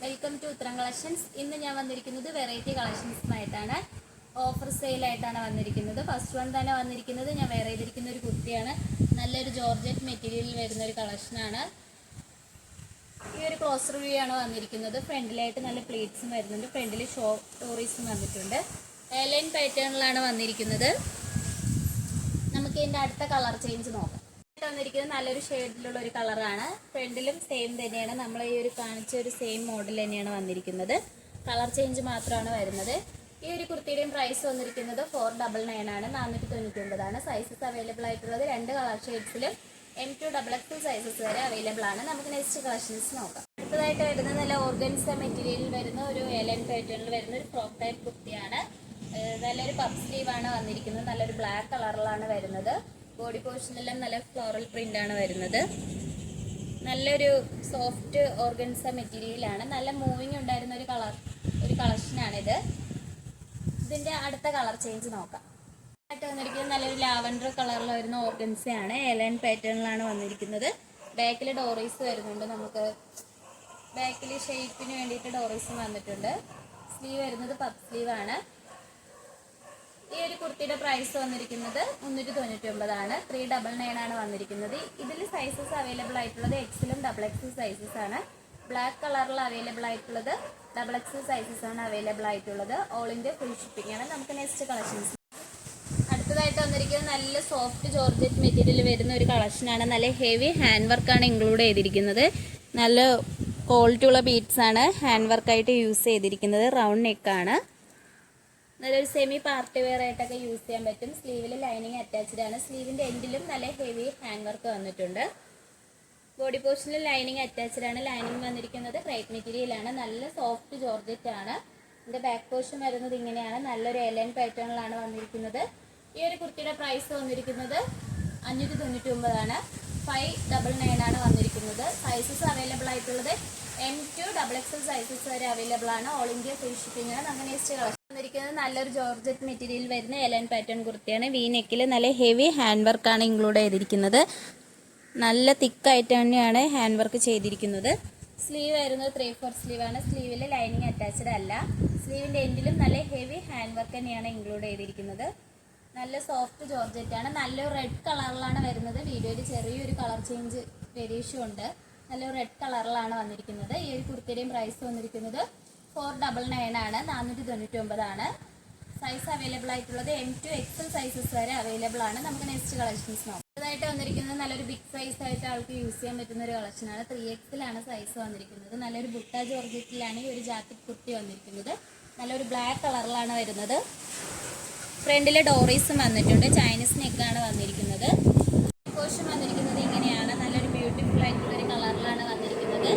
Welcome to ഉത്തരം collections. ഇന്ന് ഞാൻ വന്നിരിക്കുന്നത് വെറൈറ്റി കളക്ഷൻസുമായിട്ടാണ്. ഓഫർ സെയിലായിട്ടാണ് വന്നിരിക്കുന്നത്. ഫസ്റ്റ് വൺ തന്നെ വന്നിരിക്കുന്നത് ഞാൻ വെയർ ചെയ്തിരിക്കുന്ന ഒരു കുർത്തിയാണ്. നല്ലൊരു ജോർജറ്റ് മെറ്റീരിയലിൽ വരുന്ന ഒരു കളക്ഷനാണ്. ഈ ഒരു ക്ലോസ് റിവ്യൂ ആണ് വന്നിരിക്കുന്നത്. ഫ്രണ്ടിലായിട്ട് നല്ല പ്ലേറ്റ്സും വരുന്നുണ്ട്. ഫ്രണ്ടിൽ ഷോർട്ട് സ്റ്റോറീസും വന്നിട്ടുണ്ട്. എയർലൈൻ പാറ്റേണിലാണ് വന്നിരിക്കുന്നത്. നമുക്ക് ഇതിൻ്റെ അടുത്ത കളർ ചേഞ്ച് നോക്കാം. വന്നിരിക്കുന്നത് നല്ലൊരു ഷെയ്ഡിലുള്ള ഒരു കളറാണ്. ഫ്രണ്ടിലും സെയിം തന്നെയാണ്. നമ്മൾ ഈ ഒരു കാണിച്ച ഒരു സെയിം മോഡൽ തന്നെയാണ് വന്നിരിക്കുന്നത്. കളർ ചേഞ്ച് മാത്രമാണ് വരുന്നത്. ഈ ഒരു കുർത്തിയുടെയും പ്രൈസ് വന്നിരിക്കുന്നത് 499 ആണ്. 499 ആണ്. സൈസസ് അവൈലബിൾ ആയിട്ടുള്ളത് രണ്ട് കളർ ഷെയ്ഡ്സിലും M2 XXL സൈസസ് വരെ അവൈലബിൾ ആണ്. നമുക്ക് നെക്സ്റ്റ് കളക്ഷൻസ് നോക്കാം. അടുത്തതായിട്ട് വരുന്നത് നല്ല ഓർഗൻസ മെറ്റീരിയലിൽ വരുന്ന ഒരു എലൻ പാറ്റേണിൽ വരുന്ന ഒരു ഫ്രോക്ക് ടൈപ്പ് കുർത്തിയാണ്. നല്ലൊരു പഫ് സ്ലീവ് ആണ് വന്നിരിക്കുന്നത്. നല്ലൊരു ബ്ലാക്ക് കളറിലാണ് വരുന്നത്. ബോഡി പോർഷനെല്ലാം നല്ല ഫ്ലോറൽ പ്രിന്റ് ആണ് വരുന്നത്. നല്ലൊരു സോഫ്റ്റ് ഓർഗൻസ മെറ്റീരിയലാണ്. നല്ല മൂവിങ് ഉണ്ടായിരുന്ന ഒരു കളക്ഷനാണിത്. ഇതിന്റെ അടുത്ത കളർ ചേഞ്ച് നോക്കാം. ആയിട്ട് വന്നിരിക്കുന്നത് നല്ലൊരു ലാവൻഡർ കളറിൽ വരുന്ന ഓർഗൻസയാണ്. എലൈൻ പാറ്റേണിലാണ് വന്നിരിക്കുന്നത്. ബാക്കിൽ ഡോറീസ് വരുന്നുണ്ട്. നമുക്ക് ബാക്കിൽ ഷേപ്പിന് വേണ്ടിയിട്ട് ഡോറീസും വന്നിട്ടുണ്ട്. സ്ലീവ് വരുന്നത് പഫ് സ്ലീവ് ആണ്. ഈ ഒരു കുർത്തിയുടെ പ്രൈസ് വന്നിരിക്കുന്നത് 399 ആണ്. 399 ആണ് വന്നിരിക്കുന്നത്. ഇതിൽ സൈസസ് അവൈലബിൾ ആയിട്ടുള്ളത് എക്സലും XXL സൈസസ് ആണ്. ബ്ലാക്ക് കളറിൽ അവൈലബിൾ ആയിട്ടുള്ളത് XXL സൈസസ് ആണ് അവൈലബിൾ ആയിട്ടുള്ളത്. ഓൾ ഇന്ത്യ ഫുൾ ഷിപ്പിംഗ് ആണ്. നമുക്ക് നെക്സ്റ്റ് കളക്ഷൻസ്. അടുത്തതായിട്ട് വന്നിരിക്കുന്നത് നല്ല സോഫ്റ്റ് ജോർജറ്റ് മെറ്റീരിയൽ വരുന്ന ഒരു കളക്ഷനാണ്. നല്ല ഹെവി ഹാൻഡ് വർക്കാണ് ഇൻക്ലൂഡ് ചെയ്തിരിക്കുന്നത്. നല്ല ക്വാളിറ്റി ഉള്ള ബീഡ്സ് ആണ് ഹാൻഡ് വർക്കായിട്ട് യൂസ് ചെയ്തിരിക്കുന്നത്. റൗണ്ട് നെക്കാണ്. നല്ലൊരു സെമി പാർട്ടി വെയർ ആയിട്ടൊക്കെ യൂസ് ചെയ്യാൻ പറ്റും. സ്ലീവിൽ ലൈനിങ് അറ്റാച്ച്ഡ് ആണ്. സ്ലീവിൻ്റെ എൻഡിലും നല്ല ഹെവി ഹാൻഡ് വർക്ക് വന്നിട്ടുണ്ട്. ബോഡി പോർഷനിൽ ലൈനിങ് അറ്റാച്ച്ഡ് ആണ്. ലൈനിങ് വന്നിരിക്കുന്നത് ക്രേപ്പ് മെറ്റീരിയലാണ്. നല്ല സോഫ്റ്റ് ജോർജറ്റ് ആണ്. ഇതിൻ്റെ ബാക്ക് പോർഷൻ വരുന്നത് ഇങ്ങനെയാണ്. നല്ലൊരു എലൈൻ പാറ്റേണിലാണ് വന്നിരിക്കുന്നത്. ഈ ഒരു കുർത്തിയുടെ പ്രൈസ് വന്നിരിക്കുന്നത് 599 ആണ്. 599 ആണ് വന്നിരിക്കുന്നത്. സൈസസ് അവൈലബിൾ ആയിട്ടുള്ളത് M2 XXL സൈസസ് വരെ അവൈലബിൾ ആണ്. ഓൾ ഇന്ത്യ ഫ്രീ ഷിപ്പിംഗ് ആണ്. നമുക്ക് നെക്സ്റ്റ് കളക്ഷൻ വന്നിരിക്കുന്നത് നല്ലൊരു ജോർജറ്റ് മെറ്റീരിയൽ വരുന്ന എലൈൻ പാറ്റേൺ കുർത്തിയാണ്. വി നെക്കിൽ നല്ല ഹെവി ഹാൻഡ് വർക്കാണ് ഇൻക്ലൂഡ് ചെയ്തിരിക്കുന്നത്. നല്ല തിക്കായിട്ട് തന്നെയാണ് ഹാൻഡ് വർക്ക് ചെയ്തിരിക്കുന്നത്. സ്ലീവ് വരുന്നത് 3/4 സ്ലീവ് ആണ്. സ്ലീവിൽ ലൈനിങ് അറ്റാച്ച്ഡ് അല്ല. സ്ലീവിൻ്റെ എൻഡിലും നല്ല ഹെവി ഹാൻഡ് വർക്ക് തന്നെയാണ് ഇൻക്ലൂഡ് ചെയ്തിരിക്കുന്നത്. നല്ല സോഫ്റ്റ് ജോർജറ്റ് ആണ്. നല്ലൊരു റെഡ് കളറിലാണ് വരുന്നത്. വീഡിയോയിൽ ചെറിയൊരു കളർ ചേഞ്ച് വേരിയേഷൻ ഉണ്ട്. നല്ലൊരു റെഡ് കളറിലാണ് വന്നിരിക്കുന്നത്. ഈ ഒരു കുർത്തിയുടെയും പ്രൈസ് വന്നിരിക്കുന്നത് 499 ആണ്. 499 ആണ്. സൈസ് അവൈലബിൾ ആയിട്ടുള്ളത് M2 XXL സൈസസ് വരെ അവൈലബിൾ ആണ്. നമുക്ക് നെക്സ്റ്റ് കളക്ഷൻസ് നോക്കാം. അടുത്തതായിട്ട് വന്നിരിക്കുന്നത് നല്ലൊരു ബിഗ് സൈസ് ആയിട്ട് ആൾക്ക് യൂസ് ചെയ്യാൻ പറ്റുന്ന ഒരു കളക്ഷനാണ്. 3XL ആണ് സൈസ് വന്നിരിക്കുന്നത്. നല്ലൊരു ബുട്ട ജോർജറ്റിലാണ് ഈ ഒരു ജാക്കറ്റ് കുർത്തി വന്നിരിക്കുന്നത്. നല്ലൊരു ബ്ലാക്ക് കളറിലാണ് വരുന്നത്. ഫ്രണ്ടിൽ ഡോറീസും വന്നിട്ടുണ്ട്. ചൈനീസ് നെക്കാണ് വന്നിരിക്കുന്നത്. പോർഷൻ വന്നിരിക്കുന്നത് ഇങ്ങനെയാണ്. നല്ലൊരു ബ്യൂട്ടിഫുൾ ആയിട്ടുള്ള ഒരു കളറിലാണ് വന്നിരിക്കുന്നത്.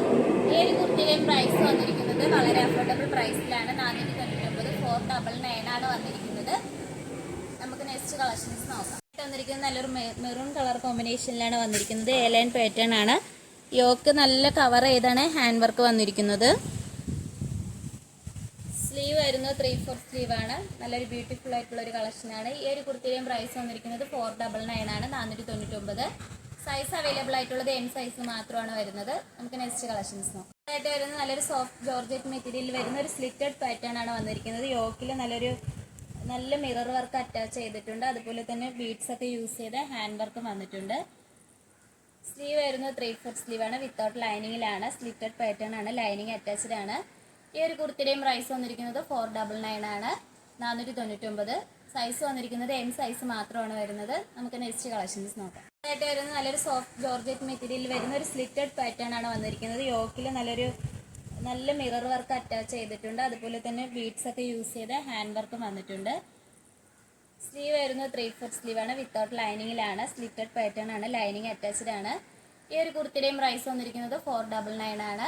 ഈ ഒരു കുർത്തിയുടെയും പ്രൈസ് വന്നിരിക്കുന്നത് വളരെ അഫോർഡബിൾ പ്രൈസിലാണ്. 499. 499 ആണ് വന്നിരിക്കുന്നത്. നമുക്ക് നെക്സ്റ്റ് കളക്ഷൻസ് നോക്കാം. വന്നിരിക്കുന്നത് നല്ലൊരു മെറൂൺ കളർ കോമ്പിനേഷനിലാണ് വന്നിരിക്കുന്നത്. എലൈൻ പാറ്റേൺ ആണ്. യോക്ക് നല്ല കവർ ചെയ്താണ് ഹാൻഡ് വർക്ക് വന്നിരിക്കുന്നത്. സ്ലീവ് വരുന്നത് 3/4 സ്ലീവ് ആണ്. നല്ലൊരു ബ്യൂട്ടിഫുൾ ആയിട്ടുള്ള ഒരു കളക്ഷനാണ്. ഈ ഒരു കുർത്തിയുടെയും പ്രൈസ് വന്നിരിക്കുന്നത് 499 ആണ്. 499. സൈസ് അവൈലബിൾ ആയിട്ടുള്ളത് M സൈസ് മാത്രമാണ് വരുന്നത്. നമുക്ക് നെക്സ്റ്റ് കളക്ഷൻസ് നോക്കാം. ആയിട്ട് വരുന്നത് നല്ലൊരു സോഫ്റ്റ് ജോർജറ്റ് മെറ്റീരിയൽ വരുന്ന ഒരു സ്ലിറ്റഡ് പാറ്റേൺ ആണ് വന്നിരിക്കുന്നത്. യോക്കിൽ നല്ല മിറർ വർക്ക് അറ്റാച്ച് ചെയ്തിട്ടുണ്ട്. അതുപോലെ തന്നെ ബീഡ്സ് ഒക്കെ യൂസ് ചെയ്ത ഹാൻഡ് വർക്കും വന്നിട്ടുണ്ട്. സ്ലീവ് വരുന്നത് 3/4 സ്ലീവ് ആണ്. വിത്തൗട്ട് ലൈനിങ്ങിലാണ്. സ്ലിറ്റഡ് പാറ്റേൺ ആണ്. ലൈനിങ് അറ്റാച്ച്ഡ് ആണ്. ഈ ഒരു കുർത്തിയുടെയും പ്രൈസ് വന്നിരിക്കുന്നത് 499 ആണ്. 499. സൈസ് വന്നിരിക്കുന്നത് M സൈസ് മാത്രമാണ് വരുന്നത്. നമുക്ക് നെക്സ്റ്റ് കളക്ഷൻസ് നോക്കാം. ആയിട്ട് വരുന്നത് നല്ലൊരു സോഫ്റ്റ് ജോർജറ്റ് മെറ്റീരിയൽ വരുന്ന ഒരു സ്ലിറ്റഡ് പാറ്റേൺ ആണ് വന്നിരിക്കുന്നത്. യോക്കിൽ നല്ല മിറർ വർക്ക് അറ്റാച്ച് ചെയ്തിട്ടുണ്ട്. അതുപോലെ തന്നെ ബീഡ്സ് ഒക്കെ യൂസ് ചെയ്ത ഹാൻഡ് വർക്കും വന്നിട്ടുണ്ട്. സ്ലീവ് വരുന്നത് 3/4 സ്ലീവ് ആണ്. വിത്തൗട്ട് ലൈനിങ്ങിലാണ്. സ്ലിറ്റഡ് പാറ്റേൺ ആണ്. ലൈനിങ് അറ്റാച്ച്ഡ് ആണ്. ഈ ഒരു കുർത്തിയുടെയും പ്രൈസ് വന്നിരിക്കുന്നത് 499 ആണ്.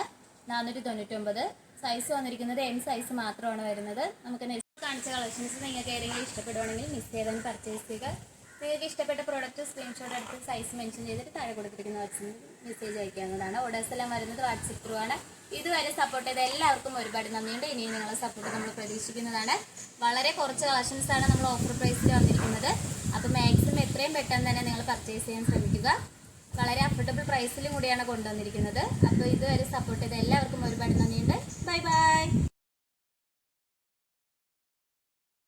499. സൈസ് വന്നിരിക്കുന്നത് M സൈസ് മാത്രമാണ് വരുന്നത്. നമുക്ക് നെക്സ്റ്റ് കാണിച്ച കളക്ഷൻസ് നിങ്ങൾക്ക് ഏതെങ്കിലും ഇഷ്ടപ്പെടുവാണെങ്കിൽ മിസ് ചെയ്താൽ പർച്ചേസ് ചെയ്യുക. നിങ്ങൾക്ക് ഇഷ്ടപ്പെട്ട പ്രോഡക്റ്റ് സ്ക്രീൻഷോട്ട് എടുത്ത് സൈസ് മെൻഷൻ ചെയ്തിട്ട് താഴെ കൊടുത്തിരിക്കുന്ന വാട്സപ്പ് മെസ്സേജ് അയക്കാവുന്നതാണ്. ഓർഡേഴ്സ് എല്ലാം വരുന്നത് വാട്സപ്പ് ത്രൂ ആണ്. ഇതുവരെ സപ്പോർട്ട് ചെയ്ത എല്ലാവർക്കും ഒരുപാട് നന്ദിയുണ്ട്. ഇനിയും നിങ്ങളുടെ സപ്പോർട്ട് നമ്മൾ പ്രതീക്ഷിക്കുന്നതാണ്. വളരെ കുറച്ച് കളക്ഷൻസ് ആണ് നമ്മൾ ഓഫർ പ്രൈസിൽ വന്നിരിക്കുന്നത്. അപ്പോൾ മാക്സിമം എത്രയും പെട്ടെന്ന് തന്നെ നിങ്ങൾ പർച്ചേസ് ചെയ്യാൻ ശ്രമിക്കുക. വളരെ അഫോർഡബിൾ പ്രൈസിലും കൂടിയാണ് കൊണ്ടുവന്നിരിക്കുന്നത്. അപ്പോൾ ഇതുവരെ സപ്പോർട്ട് ചെയ്ത എല്ലാവർക്കും ഒരുപാട് നന്ദിയുണ്ട്.